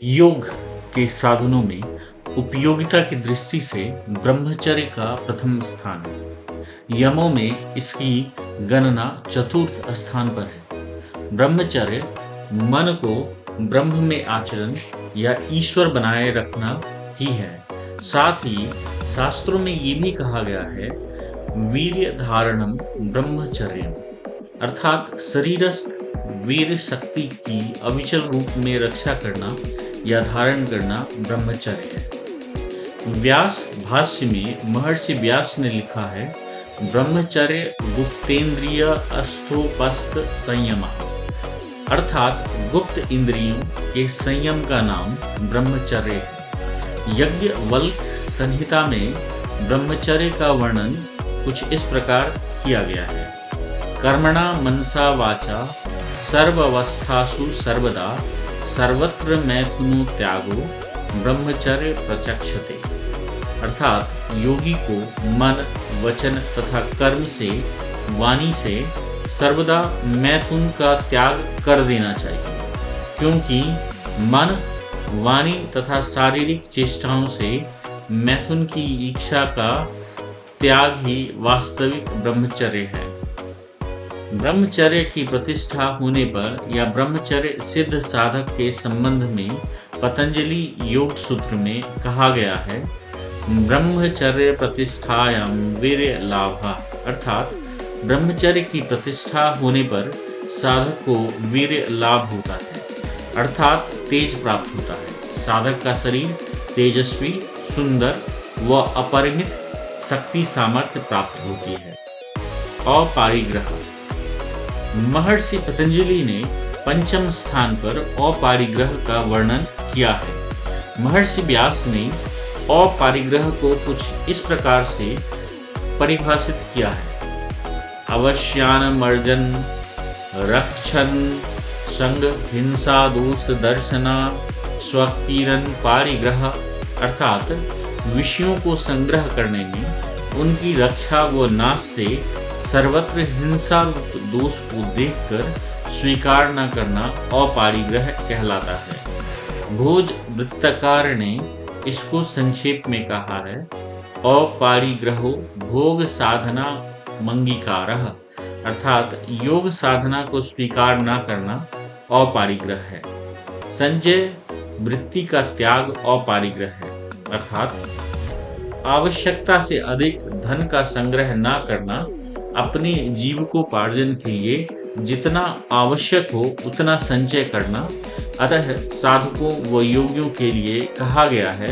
योग के साधनों में उपयोगिता की दृष्टि से ब्रह्मचर्य का प्रथम स्थान है। यमों में इसकी गणना चतुर्थ स्थान पर है। ब्रह्मचर्य मन को ब्रह्म में आचरण या ईश्वर बनाए रखना ही है। साथ ही शास्त्रों में ये भी कहा गया है, वीर्य धारणम ब्रह्मचर्य, अर्थात शरीरस्थ वीर शक्ति की अविचल रूप में रक्षा करना या धारण करना ब्रह्मचर्य है। व्यास भाष्य में महर्षि व्यास ने लिखा है, ब्रह्मचर्य गुप्तेन्द्रिय अस्थोपस्थ संयम, अर्थात गुप्त इंद्रियों के संयम का नाम ब्रह्मचर्य है। यज्ञवल्क्य संहिता में ब्रह्मचर्य का वर्णन कुछ इस प्रकार किया गया है। कर्मणा मनसा वाचा सर्वावस्थासु सर्वदा सर्वत्र मैथुनो त्यागो ब्रह्मचर्य प्रचक्षते, अर्थात योगी को मन, वचन तथा कर्म से, वाणी से सर्वदा मैथुन का त्याग कर देना चाहिए, क्योंकि मन, वाणी तथा शारीरिक चेष्टाओं से मैथुन की इच्छा का त्याग ही वास्तविक ब्रह्मचर्य है। ब्रह्मचर्य की प्रतिष्ठा होने पर या ब्रह्मचर्य सिद्ध साधक के संबंध में पतंजलि योग सूत्र में कहा गया है, ब्रह्मचर्य प्रतिष्ठायाम वीर्य लाभः, अर्थात ब्रह्मचर्य की प्रतिष्ठा होने पर साधक को वीर्य लाभ होता है, अर्थात तेज प्राप्त होता है। साधक का शरीर तेजस्वी, सुंदर व अपरिमित शक्ति सामर्थ्य प्राप्त होती है। अपरिग्रह, महर्षि पतंजलि ने पंचम स्थान पर अपरिग्रह का वर्णन किया है। महर्षि व्यास ने अपरिग्रह को कुछ इस प्रकार से परिभाषित किया है, अवश्यानमर्जन रक्षण संग हिंसा दोष दर्शना स्वकीरन पारिग्रह, अर्थात विषयों को संग्रह करने में उनकी रक्षा व नाश से सर्वत्र हिंसा दोष को देखकर स्वीकार न करना अपरिग्रह कहलाता है। भोज वृत्तकार ने इसको संक्षेप में कहा है, अपरिग्रहो भोग साधना मंगीकारः, अर्थात योग साधना को स्वीकार न करना अपरिग्रह है। संजय वृत्ति का त्याग अपरिग्रह है, अर्थात आवश्यकता से अधिक धन का संग्रह न करना, अपने जीविकोपार्जन के लिए जितना आवश्यक हो उतना संचय करना। अतः साधकों व योगियों के लिए कहा गया है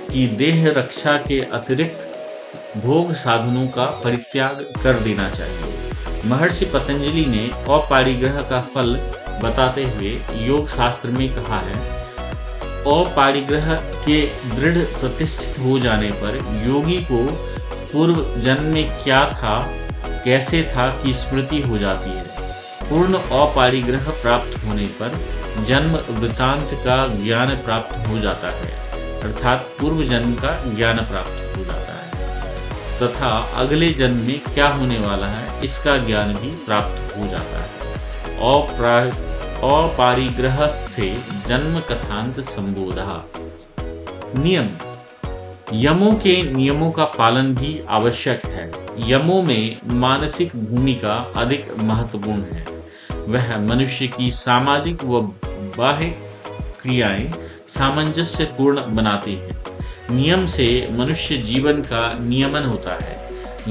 कि देह रक्षा के अतिरिक्त भोग साधनों का परित्याग कर देना चाहिए। महर्षि पतंजलि ने अपरिग्रह का फल बताते हुए योग शास्त्र में कहा है, अपरिग्रह के दृढ़ प्रतिष्ठित हो जाने पर योगी को पूर्व जन्म में क्या था, कैसे था की स्मृति हो जाती है। पूर्ण अपरिग्रह प्राप्त होने पर जन्म वृत्तांत का ज्ञान प्राप्त हो जाता है, अर्थात पूर्व जन्म का ज्ञान प्राप्त हो जाता है तथा अगले जन्म में क्या होने वाला है इसका ज्ञान भी प्राप्त हो जाता है। अपरिग्रहस्थे जन्म कथांत संबोधा। नियम, यमों के नियमों का पालन भी आवश्यक है। यमों में मानसिक भूमिका अधिक महत्वपूर्ण है। वह मनुष्य की सामाजिक व बाह्य क्रियाएं सामंजस्य पूर्ण बनाती हैं। नियम से मनुष्य जीवन का नियमन होता है।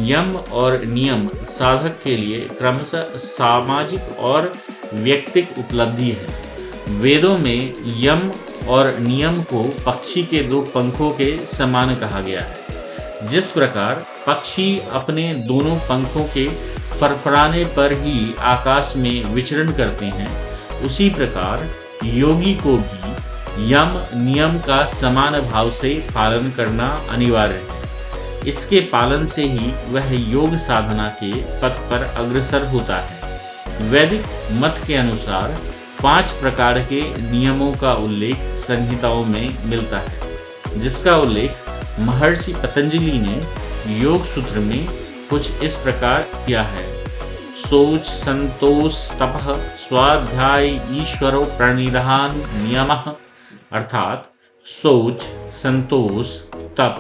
यम और नियम साधक के लिए क्रमशः सामाजिक और व्यक्तिक उपलब्धि है। वेदों में यम और नियम को पक्षी के दो पंखों के समान कहा गया है। जिस प्रकार पक्षी अपने दोनों पंखों के फरफराने पर ही आकाश में विचरण करते हैं, उसी प्रकार योगी को भी यम नियम का समान भाव से पालन करना अनिवार्य है। इसके पालन से ही वह योग साधना के पथ पर अग्रसर होता है। वैदिक मत के अनुसार 5 प्रकार के नियमों का उल्लेख संहिताओं में मिलता है, जिसका उल्लेख महर्षि पतंजलि ने योग सूत्र में कुछ इस प्रकार किया है, शौच संतोष तपः स्वाध्याय ईश्वरो प्रणिधान नियमः अर्थात शौच, संतोष, तप,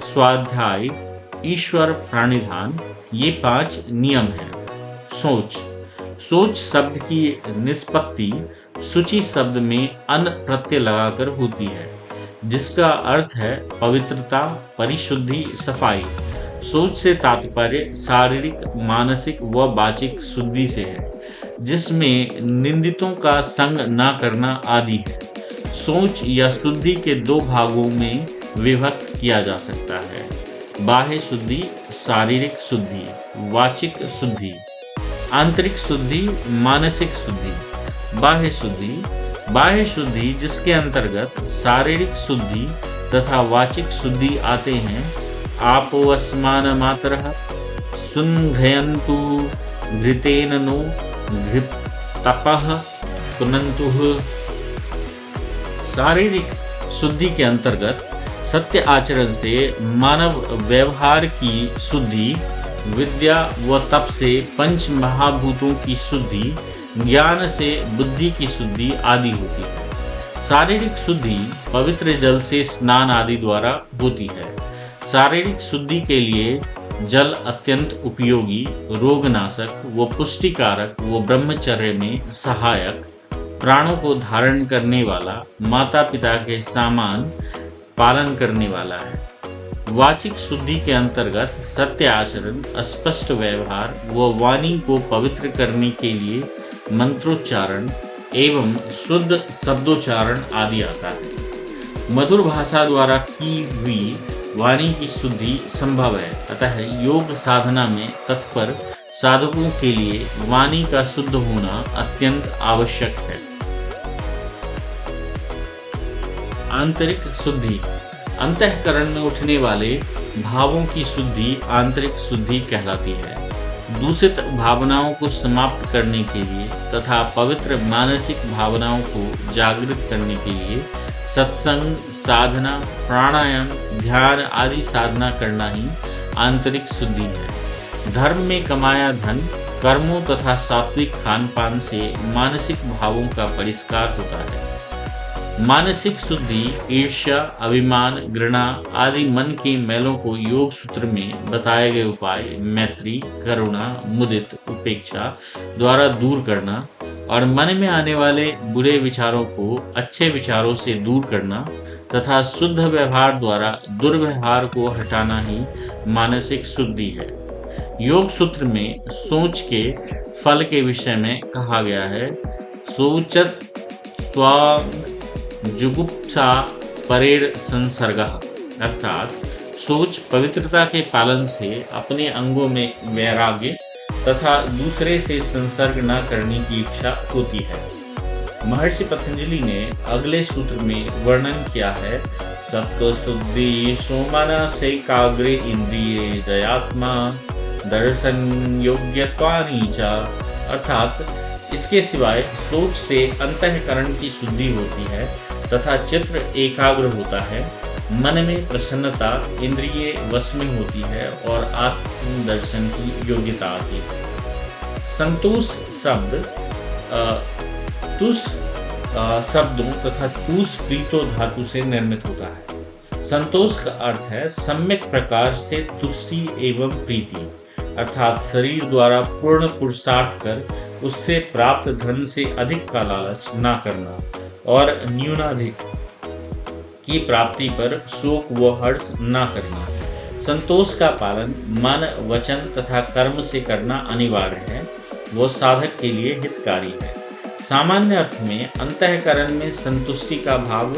स्वाध्याय, ईश्वर प्राणिधान, ये 5 नियम हैं। सोच। सोच शब्द की निष्पत्ति शुचि शब्द में अन प्रत्यय लगाकर होती है, जिसका अर्थ है पवित्रता, परिशुद्धि, सफाई। सोच से तात्पर्य शारीरिक, मानसिक व वाचिक शुद्धि से है, जिसमें निंदितों का संग न करना आदि है। सोच या शुद्धि के 2 भागों में विभक्त किया जा सकता है: बाह्य शुद्धि, शारीरिक शुद्धि, वाचिक शुद्धि, आंतरिक शुद्धि, मानसिक शुद्धि। बाह्य शुद्धि। बाह्य शुद्धि जिसके अंतर्गत शारीरिक शुद्धि तथा वाचिक शुद्धि आते हैं: आपोऽस्मान मातरः सुन्घयन्तु घृतेन नो घृतपः पुनन्तुः। शारीरिक शुद्धि के अंतर्गत सत्य आचरण से मानव व्यवहार की शुद्धि, विद्या व तप से पंच महाभूतों की शुद्धि, ज्ञान से बुद्धि की शुद्धि आदि होती है। शारीरिक शुद्धि पवित्र जल से स्नान आदि द्वारा होती है। शारीरिक शुद्धि के लिए जल अत्यंत उपयोगी, रोगनाशक व पुष्टिकारक व ब्रह्मचर्य में सहायक, प्राणों को धारण करने वाला, माता पिता के समान पालन करने वाला है। वाचिक शुद्धि के अंतर्गत सत्य आचरण, स्पष्ट व्यवहार व वाणी को पवित्र करने के लिए मंत्रोच्चारण एवं शुद्ध शब्दोच्चारण आदि आता है। मधुर भाषा द्वारा की हुई वाणी की शुद्धि संभव है, अतः योग साधना में तत्पर साधकों के लिए वाणी का शुद्ध होना अत्यंत आवश्यक है। आंतरिक शुद्धि। अंतःकरण में उठने वाले भावों की शुद्धि आंतरिक शुद्धि कहलाती है। दूषित भावनाओं को समाप्त करने के लिए तथा पवित्र मानसिक भावनाओं को जागृत करने के लिए सत्संग, साधना, प्राणायाम, ध्यान आदि साधना करना ही आंतरिक शुद्धि है। धर्म में कमाया धन, कर्मों तथा सात्विक खान पान से मानसिक भावों का परिष्कार होता है। मानसिक शुद्धि ईर्ष्या, अभिमान, घृणा आदि मन के मैलों को योग सूत्र में बताए गए उपाय मैत्री, करुणा, मुदित, उपेक्षा द्वारा दूर करना और मन में आने वाले बुरे विचारों को अच्छे विचारों से दूर करना तथा शुद्ध व्यवहार द्वारा दुर्व्यवहार को हटाना ही मानसिक शुद्धि है। योग सूत्र में सोच के फल के विषय में कहा गया है: सोचत स्वा जुगुप्सा परेर संसर्गः, अर्थात सोच पवित्रता के पालन से अपने अंगों में वैराग्य तथा दूसरे से संसर्ग न करने की इच्छा होती है। महर्षि पतंजलि ने अगले सूत्र में वर्णन किया है: सत्व शुद्धि सोमनसैकाग्रे इंद्रिये दयात्मा दर्शन योग्यत्वानि च, अर्थात इसके सिवाय सोच से अंतःकरण की शुद्धि होती है तथा चित्त एकाग्र होता है, मन में प्रसन्नता, इंद्रिय वश में होती है और आत्म दर्शन की योग्यता आती है। संतोष शब्द तुष शब्दों तथा तुष प्रीतो धातु से निर्मित होता है। संतोष का अर्थ है सम्यक प्रकार से तुष्टि एवं प्रीति, अर्थात शरीर द्वारा पूर्ण पुरुषार्थ कर उससे प्राप्त धन से अधिक का लालच न करना और न्यूनाधिक की प्राप्ति पर शोक व हर्ष न करना। संतोष का पालन मन, वचन तथा कर्म से करना अनिवार्य है, वो साधक के लिए हितकारी है। सामान्य अर्थ में अंतःकरण में संतुष्टि का भाव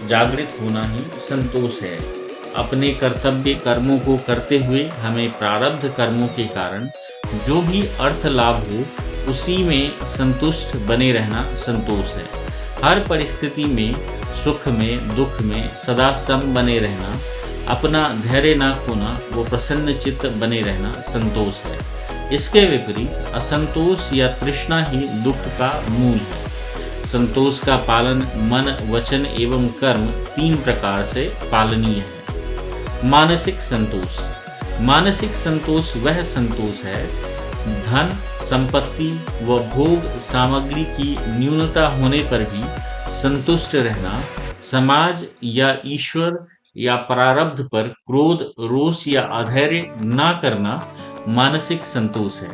जागृत होना ही संतोष है। अपने कर्तव्य कर्मों को करते हुए हमें प्रारब्ध कर्मों के कारण जो भी अर्थ लाभ हो उसी में संतुष्ट बने रहना संतोष है। हर परिस्थिति में, सुख में, दुख में सदा सम बने रहना, अपना धैर्य न खोना वो प्रसन्न चित्त बने रहना संतोष है। इसके विपरीत असंतोष या तृष्णा ही दुख का मूल है। संतोष का पालन मन, वचन एवं कर्म 3 प्रकार से पालनीय है। मानसिक संतोष। मानसिक संतोष वह संतोष है धन, संपत्ति व भोग सामग्री की न्यूनता होने पर भी संतुष्ट रहना, समाज या ईश्वर या प्रारब्ध पर क्रोध, रोष या अधैर्य ना करना मानसिक संतोष है।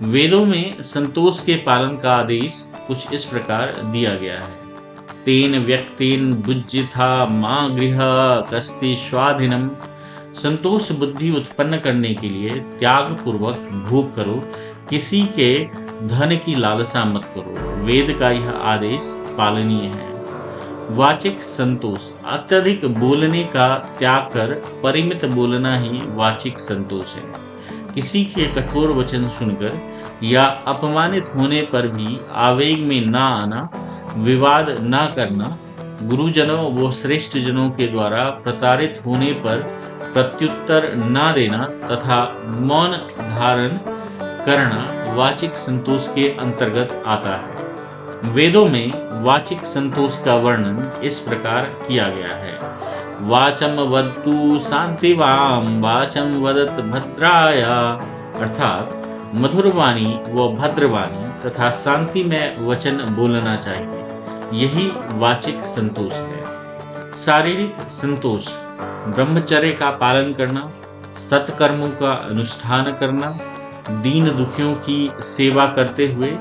वेदों में संतोष के पालन का आदेश कुछ इस प्रकार दिया गया है। तेन व्यक्तेन बुज्जिथा मां गृह कस्ति स्वाधीनम। संतोष बुद्धि उत्पन्न करने के लिए त्याग पूर्वक भोग करो, किसी के धन की लालसा मत करो। वेद का यह आदेश पालनीय है। वाचिक संतोष, अत्यधिक बोलने का त्याग कर परिमित बोलना ही वाचिक संतोष है। किसी के कठोर वचन सुनकर या अपमानित होने पर भी आवेग में ना आना, विवाद ना करना, गुरुजनों व श्रेष्ठ जनों के द्वारा प्रताड़ित होने पर प्रत्युत्तर ना देना तथा मौन धारण करना वाचिक संतोष के अंतर्गत आता है। वेदों में वाचिक संतोष का वर्णन इस प्रकार किया गया है। वाचम वदतु शांतिवाम वाचम वदत भद्राय, अर्थात मधुर वाणी व भद्र वाणी तथा शांति में वचन बोलना चाहिए। यही वाचिक संतोष है। शारीरिक संतोष, ब्रह्मचर्य का पालन करना, सत्कर्मों का अनुष्ठान करना, दीन दुखियों की सेवा करते हुए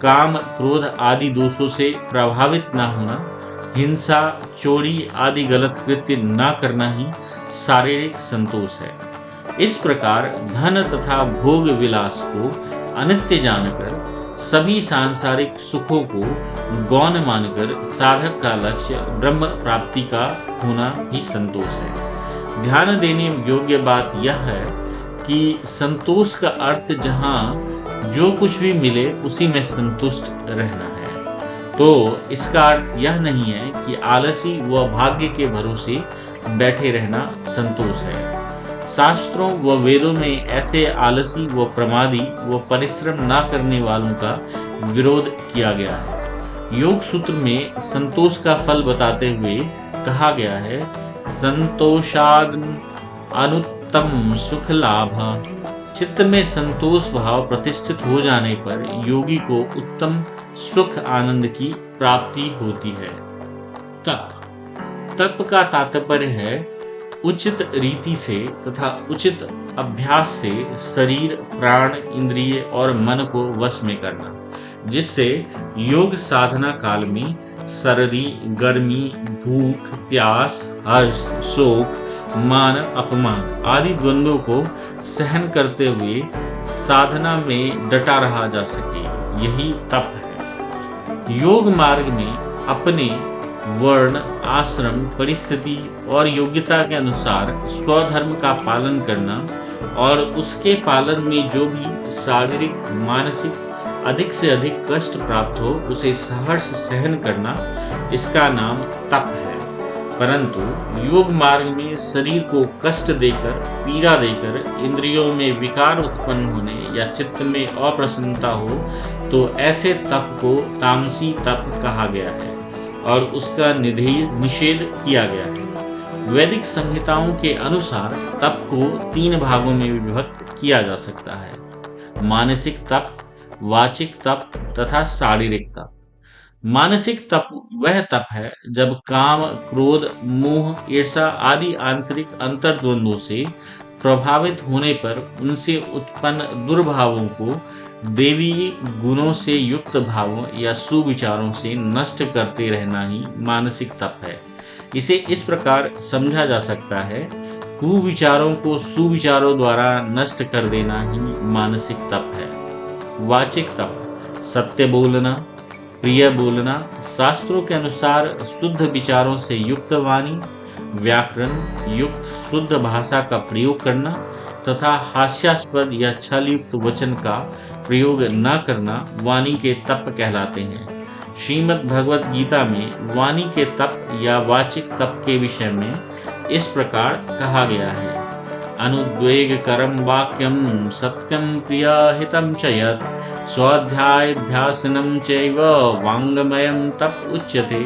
काम, क्रोध आदि दोषों से प्रभावित न होना, हिंसा, चोरी आदि गलत कृत्य न करना ही शारीरिक संतोष है। इस प्रकार धन तथा भोग विलास को अनित्य जानकर सभी सांसारिक सुखों को गौण मानकर साधक का लक्ष्य ब्रह्म प्राप्ति का होना ही संतोष है। ध्यान देने योग्य बात यह है कि संतोष का अर्थ जहाँ जो कुछ भी मिले उसी में संतुष्ट रहना है। तो इसका अर्थ यह नहीं है कि आलसी व भाग्य के भरोसे बैठे रहना संतोष है। शास्त्रों व वेदों में ऐसे आलसी व प्रमादी व परिश्रम न करने वालों का विरोध किया गया है। योग सूत्र में संतोष का फल बताते हुए कहा गया है, संतोषाद अनुत्तम सुख लाभ। चित्त में संतोष भाव प्रतिष्ठित हो जाने पर योगी को उत्तम सुख आनंद की प्राप्ति होती है। तप का तात्पर्य है उचित रीति से तथा उचित अभ्यास से शरीर, प्राण, इंद्रिय और मन को वश में करना, जिससे योग साधना काल में सर्दी, गर्मी, भूख, प्यास, हर्ष, शोक, मान, अपमान आदि द्वंद्वों को सहन करते हुए साधना में डटा रहा जा सके। यही तप है। योग मार्ग में अपने वर्ण, आश्रम, परिस्थिति और योग्यता के अनुसार स्वधर्म का पालन करना और उसके पालन में जो भी शारीरिक, मानसिक अधिक से अधिक कष्ट प्राप्त हो उसे सहर्ष सहन करना, इसका नाम तप है। परंतु योग मार्ग में शरीर को कष्ट देकर, पीड़ा देकर, इंद्रियों में विकार उत्पन्न होने या चित्त में अप्रसन्नता हो तो ऐसे तप को तामसी तप कहा गया है और उसका निषेध किया गया है। वैदिक संहिताओं के अनुसार तप को 3 भागों में विभक्त किया जा सकता है: मानसिक तप, वाचिक तप तथा शारीरिक तप। मानसिक तप वह तप है जब काम, क्रोध, मोह, ईर्षा आदि आंतरिक अंतर्द्वंद्वों से प्रभावित होने पर उनसे उत्पन्न दुर्भावों को देवी गुणों से युक्त भावों या सुविचारों से नष्ट करते रहना ही मानसिक तप है। इसे इस प्रकार समझा जा सकता है, कुविचारों को सुविचारों द्वारा नष्ट कर देना ही मानसिक तप है। वाचिक तप, सत्य बोलना, प्रिय बोलना, शास्त्रों के अनुसार शुद्ध विचारों से युक्त वाणी, व्याकरण युक्त शुद्ध भाषा का प्रयोग करना तथा हास्यास्पद या छल युक्त वचन का प्रयोग न करना वाणी के तप कहलाते हैं। श्रीमद् भगवत गीता में वाणी के तप या वाचिक तप के विषय में इस प्रकार कहा गया है: अनुद्वेगकरं वाक्यं सत्यं प्रियहितं च यत् स्वाध्यायाभ्यासनं चैव वाङ्मयं तप उच्यते।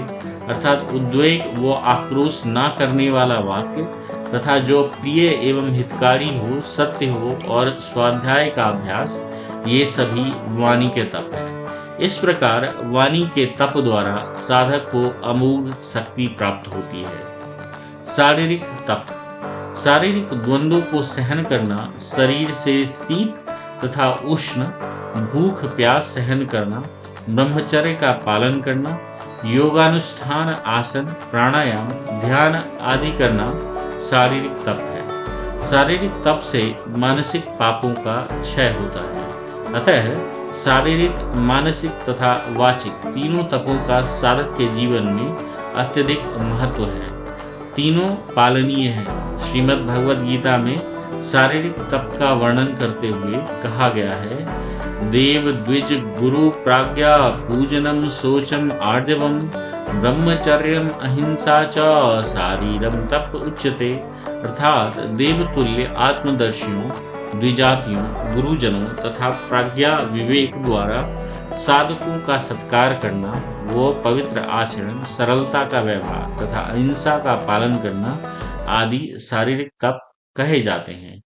अर्थात उद्वेग व आक्रोश न करने वाला वाक्य तथा जो प्रिय एवं हितकारी हो, सत्य हो और स्वाध्याय का अभ्यास, ये सभी वाणी के तप हैं। इस प्रकार वाणी के तप द्वारा साधक को अमोघ शक्ति प्राप्त होती है। शारीरिक तप, शारीरिक द्वंद्वों को सहन करना, शरीर से शीत तथा उष्ण, भूख प्यास सहन करना, ब्रह्मचर्य का पालन करना, योगानुष्ठान, आसन, प्राणायाम, ध्यान आदि करना शारीरिक तप है। शारीरिक तप से मानसिक पापों का क्षय होता है। अतः शारीरिक, मानसिक तथा वाचिक तीनों तपों का साधक के जीवन में अत्यधिक महत्व है। तीनों पालनीय हैं। श्रीमद् भगवद गीता में शारीरिक तप का वर्णन करते हुए कहा गया है, देव द्विज गुरु प्राज्ञा पूजनम शोचम आर्जवम ब्रह्मचर्यम अहिंसा च शारीरम तप उच्यते। अर्थात देवतुल्य आत्मदर्शियों, द्विजातियों, गुरुजनों तथा प्रज्ञा विवेक द्वारा साधकों का सत्कार करना, वो पवित्र आचरण, सरलता का व्यवहार तथा अहिंसा का पालन करना आदि शारीरिक तप कहे जाते हैं।